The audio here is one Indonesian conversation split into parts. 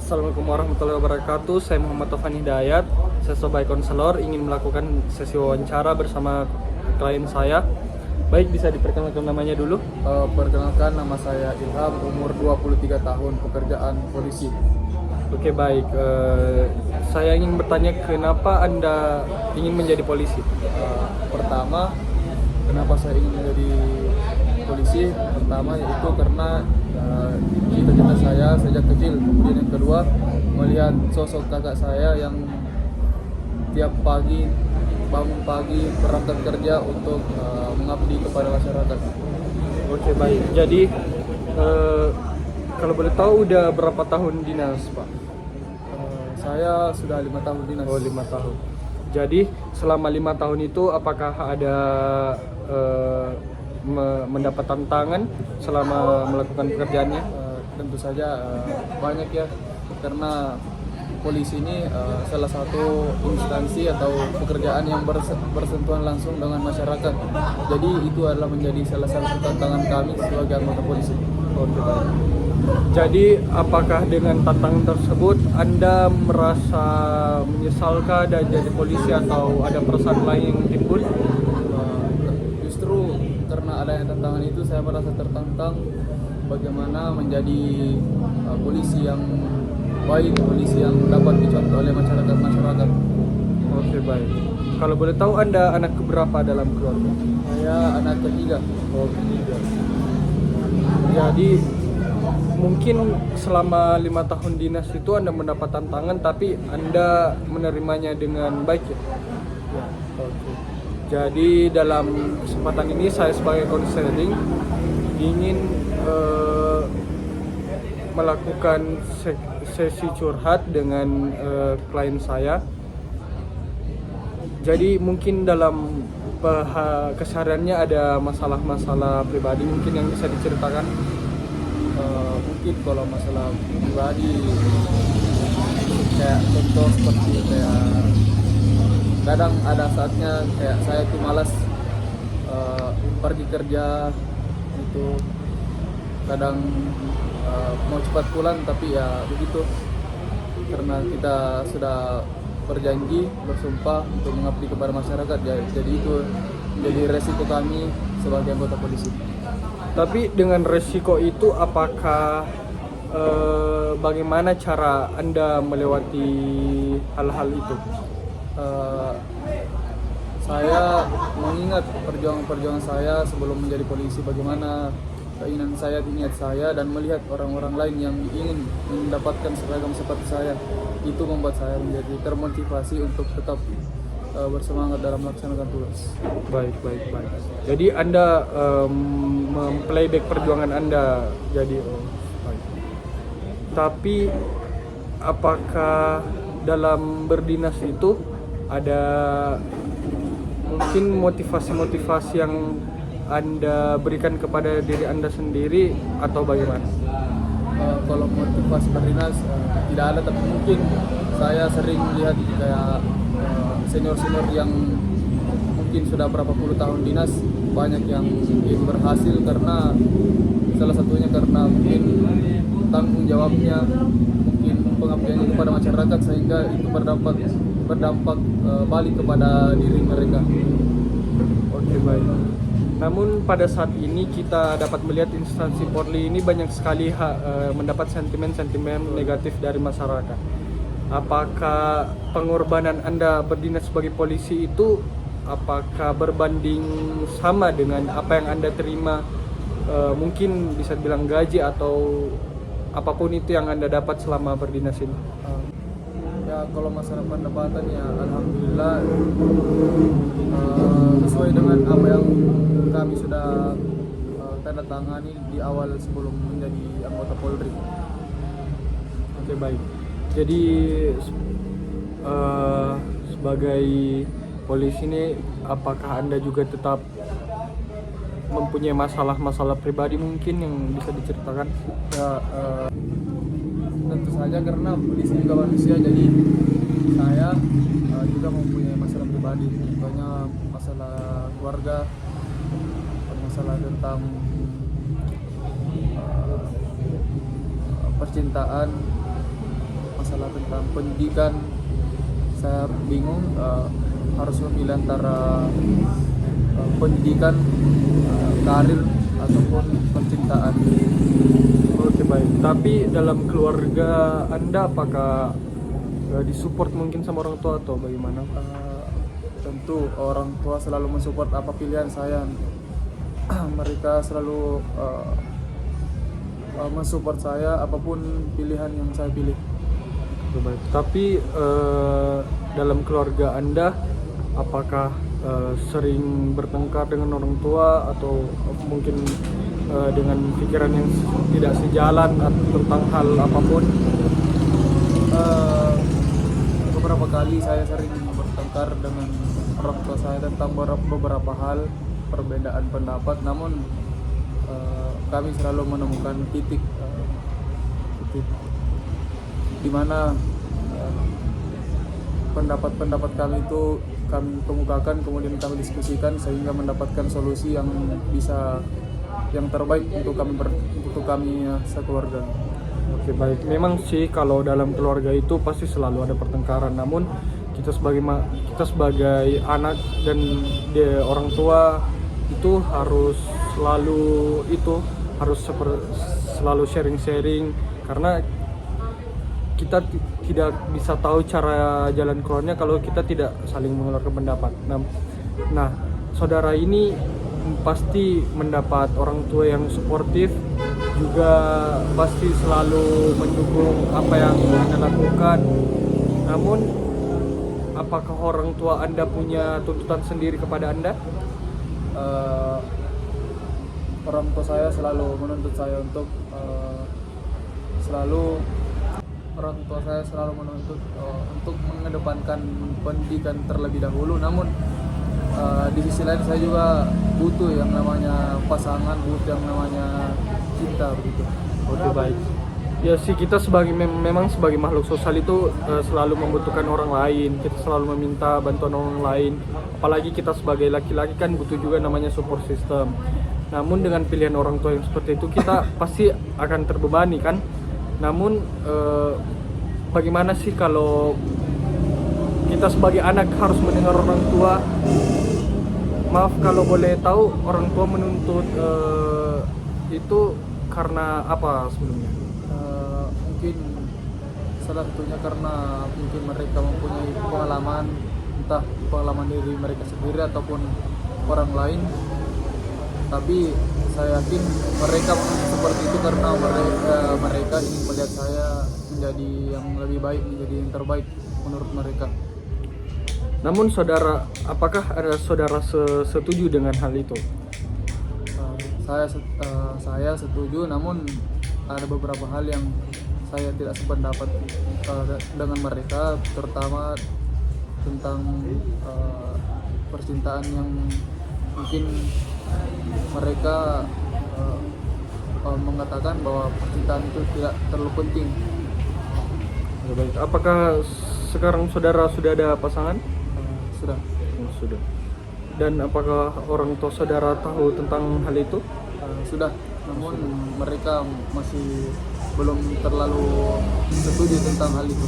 Assalamualaikum warahmatullahi wabarakatuh. Saya Muhammad Taufan Hidayat. Saya sebagai konselor ingin melakukan sesi wawancara bersama klien saya. Baik, bisa diperkenalkan namanya dulu. Perkenalkan, nama saya Ilham, umur 23 tahun, pekerjaan polisi. Oke, baik. Saya ingin bertanya kenapa Anda ingin menjadi polisi? Pertama, kenapa saya ingin menjadi polisi? Pertama yaitu karena cita-cita saya sejak kecil. Kemudian yang kedua, melihat sosok kakak saya yang tiap pagi bangun pagi berangkat kerja untuk mengabdi kepada masyarakat. Oke, baik. Jadi kalau boleh tahu udah berapa tahun dinas, Pak? Saya sudah 5 tahun dinas. Oh, 5 tahun. Jadi selama 5 tahun itu apakah ada mendapat tantangan selama melakukan pekerjaannya? Tentu saja banyak ya, karena polisi ini salah satu instansi atau pekerjaan yang bersentuhan langsung dengan masyarakat. Jadi itu adalah menjadi salah satu tantangan kami sebagai anggota polisi. Oke, baik. Jadi apakah dengan tantangan tersebut Anda merasa menyesalkah dan jadi polisi atau ada perasaan lain yang timbul? Justru karena adanya tantangan itu saya merasa tertantang bagaimana menjadi polisi yang baik, polisi yang dapat dicontoh oleh masyarakat. Oke, baik. Kalau boleh tahu Anda anak keberapa dalam keluarga? Saya anak ketiga. Oh, ketiga. Jadi mungkin selama 5 tahun dinas itu Anda mendapat tantangan tapi Anda menerimanya dengan baik ya? Ya, oke. Jadi dalam kesempatan ini saya sebagai konseling ingin melakukan sesi curhat dengan klien saya. Jadi mungkin dalam kesehariannya ada masalah-masalah pribadi mungkin yang bisa diceritakan. Mungkin kalau masalah pribadi kayak contoh seperti kayak kadang ada saatnya kayak saya tuh malas pergi kerja itu, kadang mau cepat pulang tapi ya begitu, karena kita sudah berjanji bersumpah untuk mengabdi kepada masyarakat ya, jadi itu menjadi resiko kami sebagai anggota polisi. Tapi dengan resiko itu apakah bagaimana cara Anda melewati hal-hal itu? Saya mengingat perjuangan saya sebelum menjadi polisi, bagaimana keinginan saya, niat saya, dan melihat orang-orang lain yang ingin mendapatkan seragam seperti saya. Itu membuat saya menjadi termotivasi untuk tetap bersemangat dalam melaksanakan tugas. Baik. Jadi Anda memplayback perjuangan Anda. Jadi baik. Tapi apakah dalam berdinas itu ada mungkin motivasi-motivasi yang Anda berikan kepada diri Anda sendiri atau bagaimana? Kalau motivasi berdinas tidak ada, tapi mungkin saya sering melihat kayak senior-senior yang mungkin sudah berapa puluh tahun dinas, banyak yang mungkin berhasil karena salah satunya karena mungkin tanggung jawabnya, mungkin pengabdiannya kepada masyarakat, sehingga itu berdampak balik kepada diri mereka. Oke, baik. Namun pada saat ini kita dapat melihat instansi Polri ini banyak sekali mendapat sentimen-sentimen negatif dari masyarakat. Apakah pengorbanan Anda berdinas sebagai polisi itu apakah berbanding sama dengan apa yang Anda terima? Mungkin bisa bilang gaji atau apapun itu yang Anda dapat selama berdinas ini. Ya, kalau masalah pendapatan ya alhamdulillah sesuai dengan apa yang kami sudah tanda tangani di awal sebelum menjadi anggota Polri. Oke, baik. Jadi sebagai polisi ini apakah Anda juga tetap mempunyai masalah-masalah pribadi mungkin yang bisa diceritakan? Ya, tentu saja karena polisi juga manusia, jadi saya juga mempunyai masalah pribadi, contohnya masalah keluarga, masalah tentang percintaan, masalah tentang pendidikan saya bingung harus memilih antara pendidikan, karir ataupun percintaan. Oke, baik. Tapi dalam keluarga Anda apakah disupport mungkin sama orang tua atau bagaimana? Tentu orang tua selalu mensupport apa pilihan saya. Mereka selalu mensupport saya apapun pilihan yang saya pilih. Oke, baik. Tapi dalam keluarga Anda apakah sering bertengkar dengan orang tua atau mungkin dengan pikiran yang tidak sejalan tentang hal apapun? Beberapa kali saya sering bertengkar dengan orang tua saya tentang beberapa hal, perbedaan pendapat, namun kami selalu menemukan titik di mana pendapat-pendapat kami itu kami kemukakan, kemudian kami diskusikan sehingga mendapatkan solusi yang terbaik untuk kami sekeluarga. Oke, baik. Memang sih kalau dalam keluarga itu pasti selalu ada pertengkaran. Namun kita sebagai anak dan orang tua itu harus selalu sharing-sharing, karena kita tidak bisa tahu cara jalan keluarnya kalau kita tidak saling mengeluarkan pendapat. Nah, saudara ini pasti mendapat orang tua yang suportif, juga pasti selalu mendukung apa yang Anda lakukan. Namun, apakah orang tua Anda punya tuntutan sendiri kepada Anda? Orang tua saya selalu menuntut saya untuk untuk mengedepankan pendidikan terlebih dahulu. Namun di sisi lain saya juga butuh yang namanya pasangan, butuh yang namanya cinta begitu. Oke, baik. Ya sih, kita memang sebagai makhluk sosial itu selalu membutuhkan orang lain. Kita selalu meminta bantuan orang lain. Apalagi kita sebagai laki-laki kan butuh juga namanya support system. Namun dengan pilihan orang tua yang seperti itu kita pasti akan terbebani kan. Namun bagaimana sih kalau kita sebagai anak harus mendengar orang tua? Maaf kalau boleh tahu, orang tua menuntut itu karena apa sebelumnya? Mungkin salah satunya karena mungkin mereka mempunyai pengalaman, entah pengalaman diri mereka sendiri ataupun orang lain. Tapi saya yakin mereka seperti itu karena mereka ingin melihat saya menjadi yang lebih baik, menjadi yang terbaik menurut mereka. Namun apakah ada saudara setuju dengan hal itu? Saya setuju, namun ada beberapa hal yang saya tidak sependapat dengan mereka, terutama tentang percintaan yang mungkin mereka mengatakan bahwa percintaan itu tidak terlalu penting. Baik. Apakah sekarang saudara sudah ada pasangan? Sudah. Sudah. Dan apakah orang tua saudara tahu tentang hal itu? Sudah. Namun mereka masih belum terlalu setuju tentang hal itu.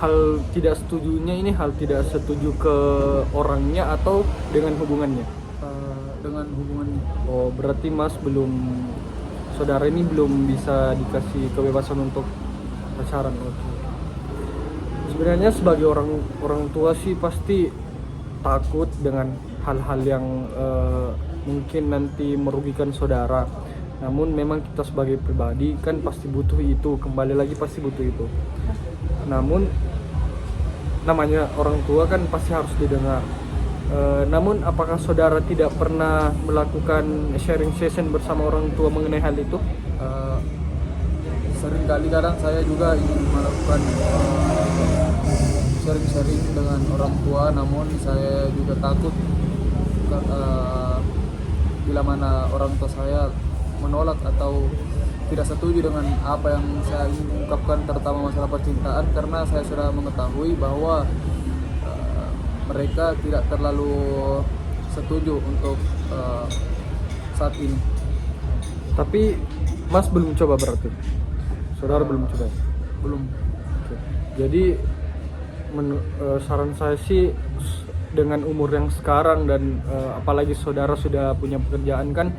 Hal tidak setujunya ini hal tidak setuju ke orangnya atau dengan hubungannya? Dengan hubungannya. Oh, berarti saudara ini belum bisa dikasih kebebasan untuk pacaran. Oke. Sebenarnya sebagai orang tua sih pasti takut dengan hal-hal yang mungkin nanti merugikan saudara. Namun memang kita sebagai pribadi kan pasti butuh itu, kembali lagi pasti butuh itu. Namun namanya orang tua kan pasti harus didengar. Namun apakah saudara tidak pernah melakukan sharing session bersama orang tua mengenai hal itu? Seringkali kadang saya juga ingin melakukan sharing-sharing dengan orang tua, namun saya juga takut bila mana orang tua saya menolak atau tidak setuju dengan apa yang saya ingin ungkapkan, terutama masalah percintaan, karena saya sudah mengetahui bahwa mereka tidak terlalu setuju untuk saat ini. Tapi Mas belum coba berarti? Saudara belum coba? belum. Oke. Jadi saran saya sih dengan umur yang sekarang dan apalagi saudara sudah punya pekerjaan kan,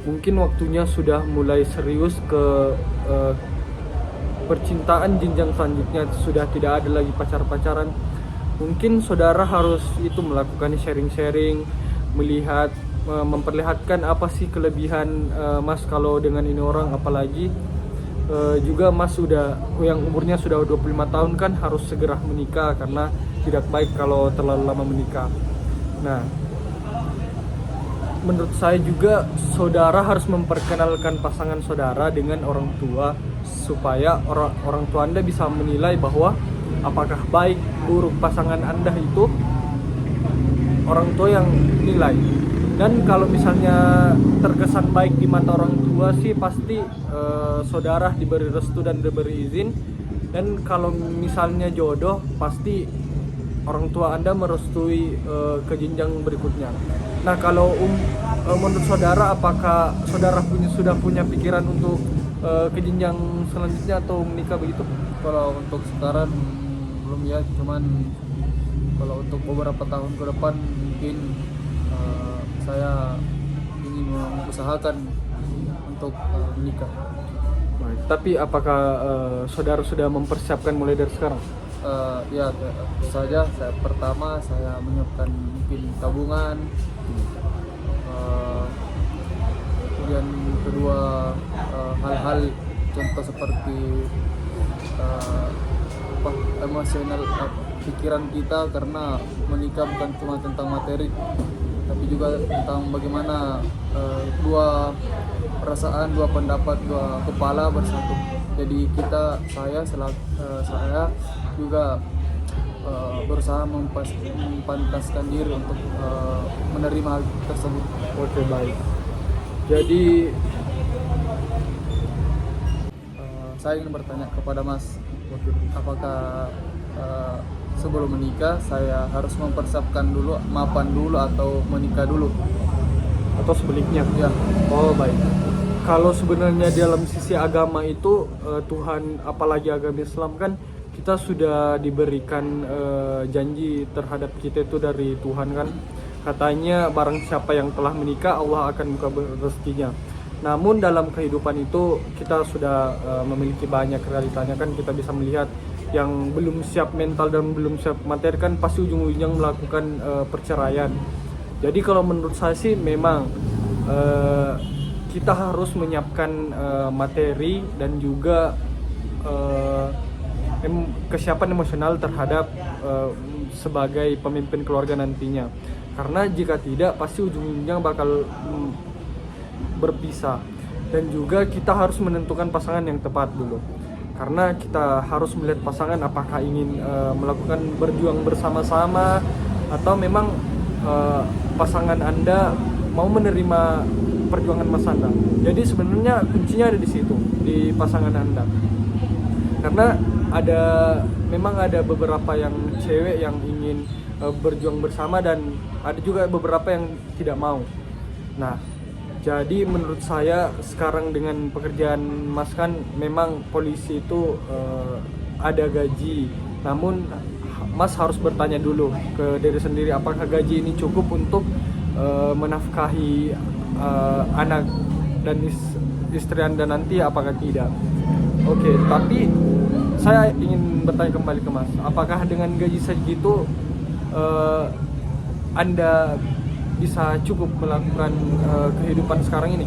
mungkin waktunya sudah mulai serius ke percintaan jenjang selanjutnya, sudah tidak ada lagi pacar-pacaran. Mungkin saudara harus itu melakukan sharing-sharing, melihat memperlihatkan apa sih kelebihan Mas kalau dengan ini orang, apalagi juga Mas sudah yang umurnya sudah 25 tahun kan harus segera menikah karena tidak baik kalau terlalu lama menikah. Nah, menurut saya juga saudara harus memperkenalkan pasangan saudara dengan orang tua supaya orang tua Anda bisa menilai bahwa apakah baik buruk pasangan Anda itu orang tua yang nilai. Dan kalau misalnya terkesan baik di mata orang tua sih pasti saudara diberi restu dan diberi izin. Dan kalau misalnya jodoh pasti orang tua Anda merestui ke jenjang berikutnya. Nah, kalau menurut saudara, apakah saudara sudah punya pikiran untuk ke jenjang selanjutnya atau menikah begitu? Kalau untuk sekarang belum ya, cuman kalau untuk beberapa tahun ke depan mungkin saya ingin mengusahakan untuk menikah. Baik. Tapi apakah saudara sudah mempersiapkan mulai dari sekarang? Ya, tentu saja. Pertama saya menyiapkan mungkin tabungan. Kemudian kedua hal-hal contoh seperti emosional pikiran kita, karena menikah bukan cuma tentang materi tapi juga tentang bagaimana dua perasaan, dua pendapat, dua kepala bersatu. Jadi saya juga berusaha mempantaskan diri untuk menerima hal tersebut. Oke, baik. Jadi saya ingin bertanya kepada Mas, apakah sebelum menikah saya harus mempersiapkan dulu, mapan dulu, atau menikah dulu? atau sebaliknya? Ya. Oh, baik. Kalau sebenarnya dalam sisi agama itu Tuhan, apalagi agama Islam kan, kita sudah diberikan janji terhadap kita itu dari Tuhan kan. Katanya barang siapa yang telah menikah Allah akan buka rezekinya. Namun dalam kehidupan itu kita sudah memiliki banyak realitanya kan, kita bisa melihat yang belum siap mental dan belum siap materi kan pasti ujung-ujungnya melakukan perceraian. Jadi kalau menurut saya sih memang kita harus menyiapkan materi dan juga kesiapan emosional terhadap sebagai pemimpin keluarga nantinya. Karena jika tidak pasti ujung-ujungnya bakal berpisah. Dan juga kita harus menentukan pasangan yang tepat dulu. Karena kita harus melihat pasangan apakah ingin melakukan berjuang bersama-sama atau memang pasangan Anda mau menerima perjuangan Mas Anda. Jadi sebenarnya kuncinya ada di situ, di pasangan Anda. Karena memang ada beberapa yang cewek yang ingin berjuang bersama dan ada juga beberapa yang tidak mau. Nah, jadi menurut saya sekarang dengan pekerjaan Mas kan memang polisi itu ada gaji. Namun Mas harus bertanya dulu ke diri sendiri apakah gaji ini cukup untuk menafkahi anak dan istri Anda nanti, apakah tidak. Oke, tapi saya ingin bertanya kembali ke Mas, apakah dengan gaji segitu Anda bisa cukup melakukan kehidupan sekarang ini?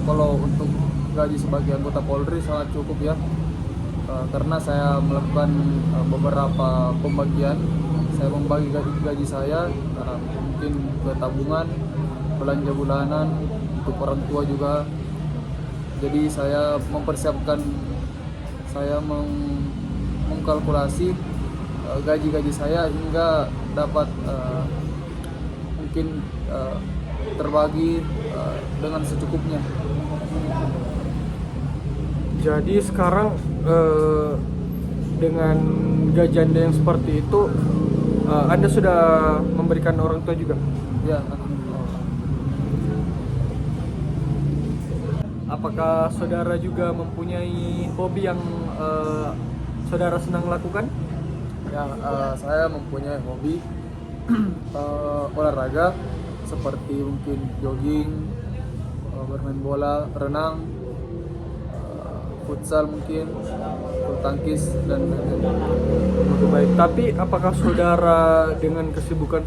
Kalau untuk gaji sebagai anggota Polri sangat cukup ya, karena saya melakukan beberapa pembagian. Saya membagi gaji saya mungkin ke tabungan, belanja bulanan, untuk orang tua juga. Jadi saya mempersiapkan, saya mengkalkulasi gaji saya hingga dapat mungkin terbagi dengan secukupnya. Jadi sekarang dengan gaji Anda yang seperti itu, Anda sudah memberikan orang tua juga? Ya. Apakah saudara juga mempunyai hobi yang saudara senang lakukan? Ya, saya mempunyai hobi olahraga seperti mungkin jogging, bermain bola, renang, futsal mungkin, bulu tangkis dan lain-lain. Oke, baik. Tapi apakah saudara dengan kesibukan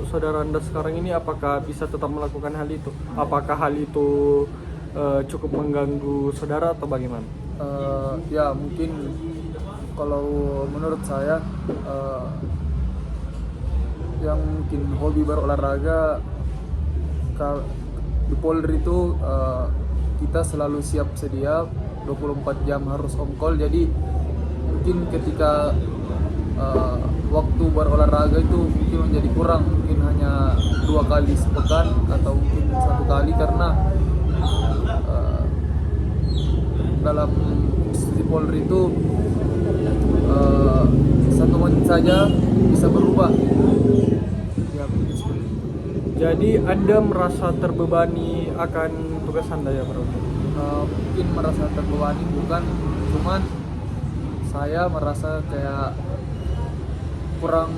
saudara Anda sekarang ini apakah bisa tetap melakukan hal itu? Apakah hal itu cukup mengganggu saudara atau bagaimana? Ya mungkin kalau menurut saya yang mungkin hobi berolahraga di Polri itu kita selalu siap sedia 24 jam harus on call, jadi mungkin ketika waktu berolahraga itu mungkin menjadi kurang, mungkin hanya 2 kali sepekan atau mungkin 1 kali karena dalam institusi Polri itu 1 menit saja bisa berubah. Ya, mungkin seperti itu. Jadi Anda merasa terbebani akan tugas Anda ya, Bro? Mungkin merasa terbebani bukan, cuman saya merasa kayak kurang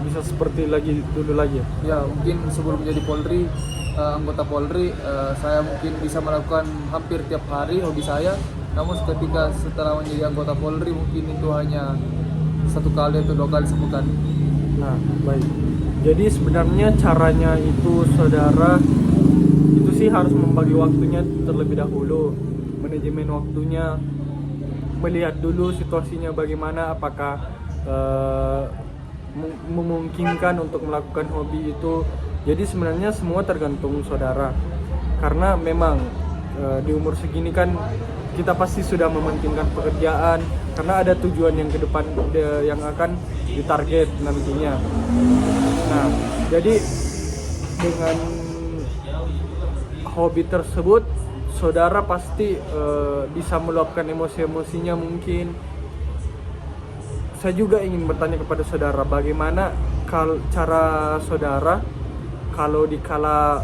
Bisa seperti dulu lagi ya? ya. Mungkin sebelum menjadi Polri, anggota Polri, saya mungkin bisa melakukan hampir tiap hari hobi saya. Namun ketika setelah menjadi anggota Polri mungkin itu hanya 1 kali atau 2 kali sepekan. Nah, baik. Jadi sebenarnya caranya itu saudara itu sih harus membagi waktunya terlebih dahulu, manajemen waktunya, melihat dulu situasinya bagaimana, apakah memungkinkan untuk melakukan hobi itu. Jadi sebenarnya semua tergantung saudara, karena memang di umur segini kan kita pasti sudah mementingkan pekerjaan karena ada tujuan yang ke depan yang akan ditarget nantinya. Nah, jadi dengan hobi tersebut saudara pasti bisa meluapkan emosi-emosinya mungkin. Saya juga ingin bertanya kepada saudara, bagaimana cara saudara kalau dikala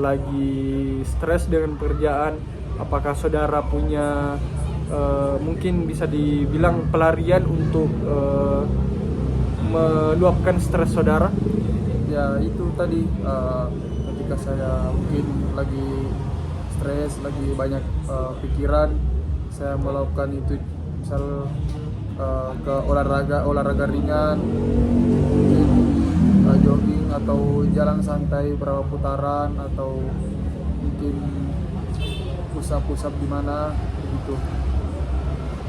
lagi stres dengan pekerjaan, apakah saudara punya mungkin bisa dibilang pelarian untuk meluapkan stres saudara? Ya itu tadi, ketika saya mungkin lagi stres, lagi banyak pikiran, saya melakukan itu, misal ke olahraga ringan, mungkin jogging atau jalan santai berapa putaran, atau mungkin pusap di mana begitu.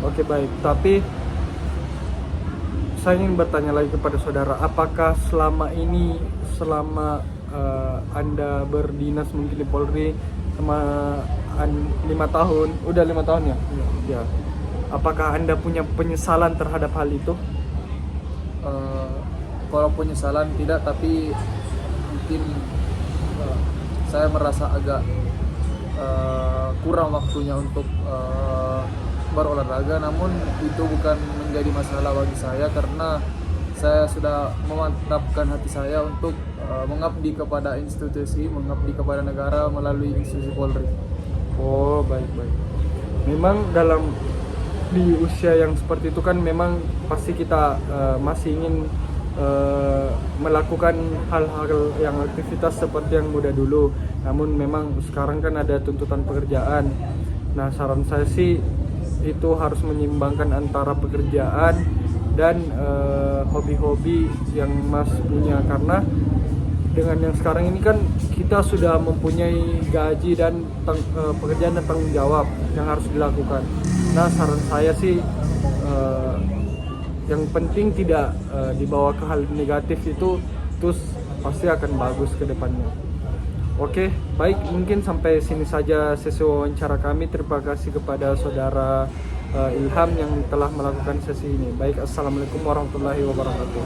Oke, baik. Tapi saya ingin bertanya lagi kepada saudara, apakah selama Anda berdinas mungkin di Polri sama 5 tahun, udah 5 tahun ya? Ya. Apakah Anda punya penyesalan terhadap hal itu? Kalau penyesalan tidak, tapi mungkin saya merasa agak kurang waktunya untuk berolahraga. Namun itu bukan menjadi masalah bagi saya karena saya sudah memantapkan hati saya untuk mengabdi kepada institusi, mengabdi kepada negara melalui institusi Polri. Oh, baik. Memang di usia yang seperti itu kan memang pasti kita masih ingin melakukan hal-hal yang aktivitas seperti yang muda dulu. Namun memang sekarang kan ada tuntutan pekerjaan. Nah, saran saya sih itu harus menyeimbangkan antara pekerjaan dan hobi-hobi yang Mas punya, karena dengan yang sekarang ini kan kita sudah mempunyai gaji dan pekerjaan dan tanggung jawab yang harus dilakukan. Nah, saran saya sih yang penting tidak dibawa ke hal negatif itu, terus pasti akan bagus ke depannya. Oke, baik, mungkin sampai sini saja sesi wawancara kami. Terima kasih kepada saudara Ilham yang telah melakukan sesi ini. Baik, assalamualaikum warahmatullahi wabarakatuh.